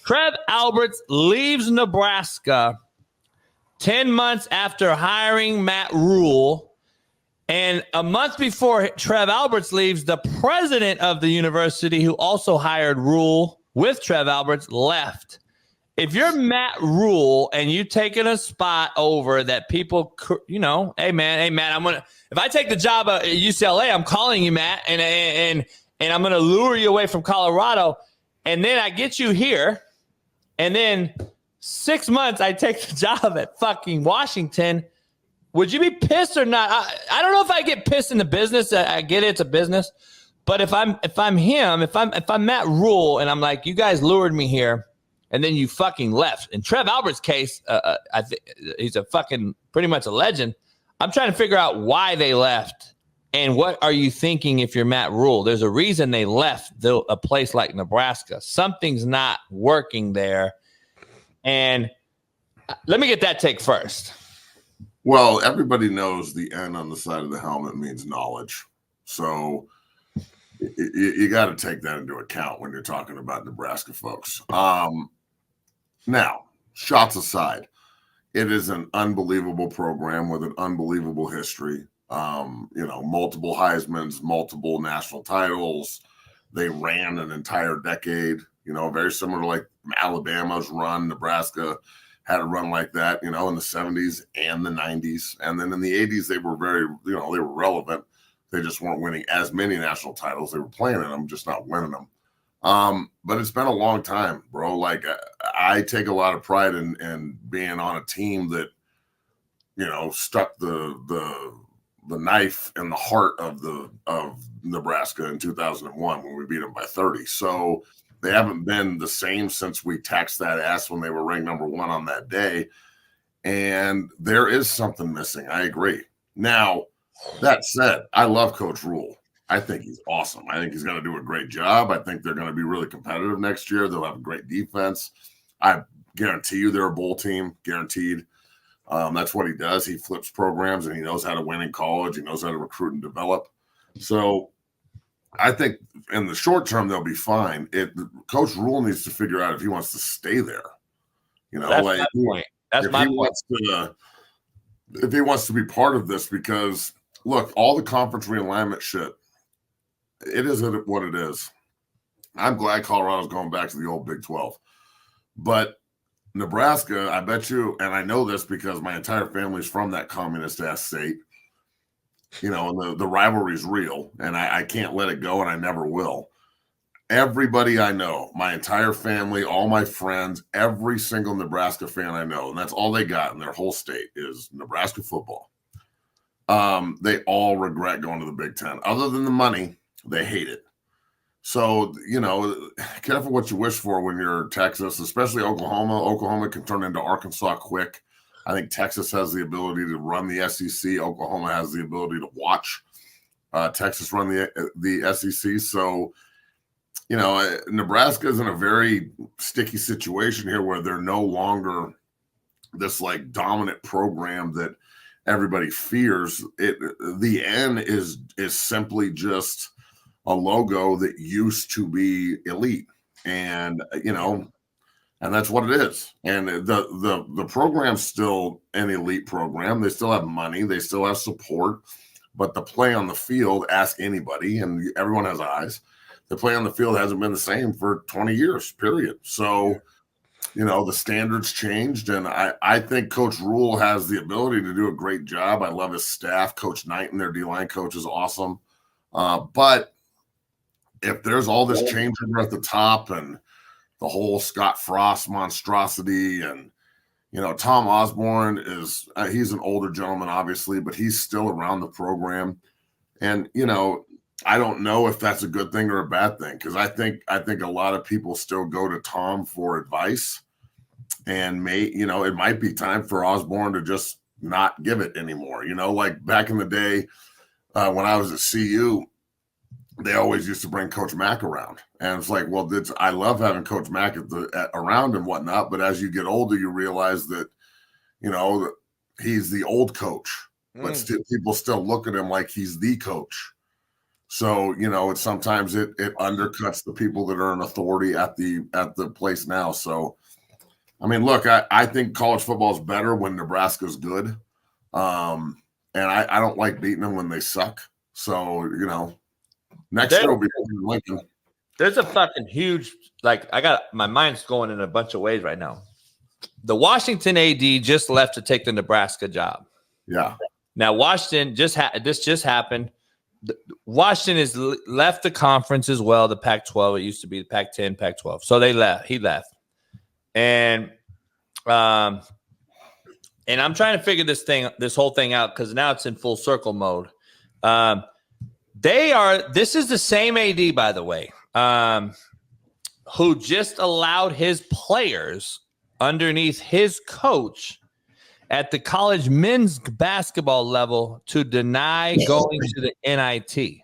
Trev Alberts leaves Nebraska 10 months after hiring Matt Rhule. And a month before Trev Alberts leaves, the president of the university, who also hired Rhule with Trev Alberts, left. If you're Matt Rhule and you taking a spot over that people, hey man, if I take the job at UCLA, I'm calling you, Matt, and I'm going to lure you away from Colorado, and then I get you here, and then 6 months I take the job at fucking Washington. Would you be pissed or not? I don't know if I get pissed in the business. I get it, it's a business, but if I'm Matt Rhule and I'm like, you guys lured me here, and then you fucking left. In Trev Alberts' case, he's a fucking pretty much a legend. I'm trying to figure out why they left, and what are you thinking if you're Matt Rhule? There's a reason they left a place like Nebraska. Something's not working there, and let me get that take first. Well, everybody knows the N on the side of the helmet means knowledge. So you got to take that into account when you're talking about Nebraska folks. Now, shots aside, it is an unbelievable program with an unbelievable history. Multiple Heismans, multiple national titles. They ran an entire decade, very similar to like Alabama's run. Nebraska had a run like that, in the 70s and the 90s. And then in the 80s, they were very, they were relevant. They just weren't winning as many national titles. They were playing in them, just not winning them. But it's been a long time, bro. Like, I take a lot of pride in being on a team that, stuck the knife in the heart of Nebraska in 2001 when we beat them by 30. So they haven't been the same since we taxed that ass when they were ranked number 1 on that day. And there is something missing. I agree. Now, that said, I love Coach Rhule. I think he's awesome. I think he's going to do a great job. I think they're going to be really competitive next year. They'll have a great defense. I guarantee you they're a bowl team, guaranteed. That's what he does. He flips programs, and he knows how to win in college. He knows how to recruit and develop. So I think in the short term, they'll be fine. Coach Rhule needs to figure out if he wants to stay there. That's my point. That's my point. If he wants to be part of this, because look, all the conference realignment shit, it is what it is. I'm glad Colorado's going back to the old Big 12. But Nebraska, I bet you, and I know this because my entire family's from that communist-ass state, and the rivalry's real, and I can't let it go, and I never will. Everybody I know, my entire family, all my friends, every single Nebraska fan I know, and that's all they got in their whole state is Nebraska football. They all regret going to the Big Ten. Other than the money, they hate it. So, careful what you wish for when you're Texas, especially Oklahoma. Oklahoma can turn into Arkansas quick. I think Texas has the ability to run the SEC. Oklahoma has the ability to watch Texas run the SEC. So, Nebraska is in a very sticky situation here where they're no longer this like dominant program that everybody fears. The N is simply just a logo that used to be elite, and and that's what it is. And the program's still an elite program. They still have money. They still have support. But the play on the field, ask anybody, and everyone has eyes. The play on the field hasn't been the same for 20 years, period. So, the standards changed, and I think Coach Rhule has the ability to do a great job. I love his staff. Coach Knighton, their D-line coach, is awesome. But if there's all this changeover at the top and the whole Scott Frost monstrosity, and Tom Osborne he's an older gentleman, obviously, but he's still around the program. And I don't know if that's a good thing or a bad thing, because I think a lot of people still go to Tom for advice, and it might be time for Osborne to just not give it anymore. Like back in the day when I was at CU, they always used to bring Coach Mack around, and it's like, well, I love having Coach Mack around and whatnot, but as you get older, you realize that he's the old coach, but still, people still look at him like he's the coach. So, sometimes it undercuts the people that are in authority at the place now. So, I mean, look, I think college football is better when Nebraska's good. And I don't like beating them when they suck. So, next year will be Lincoln. There's a fucking huge, I got my mind's going in a bunch of ways right now. The Washington AD just left to take the Nebraska job. Yeah. Now, Washington this just happened. Washington has left the conference as well, the Pac-12. It used to be the Pac-10, Pac-12. So he left. And I'm trying to figure this whole thing out because now it's in full circle mode. This is the same AD, by the way, who just allowed his players underneath his coach at the college men's basketball level to deny going to the NIT.